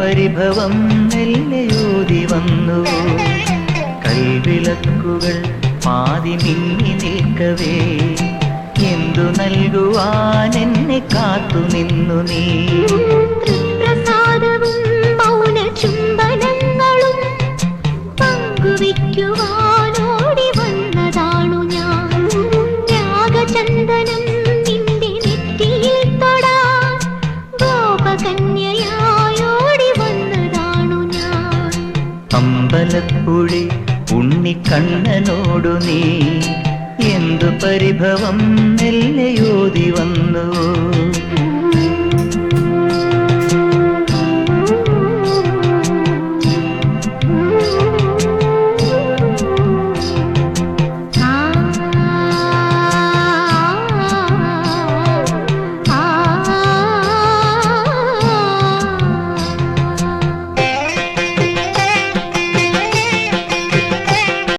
പരിഭവം മെല്ലെയോതി വന്നു. കൈവിളക്കുകൾ പാതി മിന്നി നിൽക്കവേ എന്തു നൽകുവാൻ എന്നെ കാത്തു നിന്നു നീ. തൃപ്രസാദവും മൗന ചുംബനങ്ങളും പങ്കുവയ്ക്കുവാനോടി വന്നതാണു ഞാൻ. രാഗചന്ദനം നിന്റെ നെറ്റിയിൽ തൊടാൻ ഗോപകന്യയായോടി വന്നതാണു ഞാൻ. അമ്പലപ്പുഴി ഉണ്ണിക്കണ്ണനോടു നീ എന്തു പരിഭവം മെല്ലെയോതി വന്നു.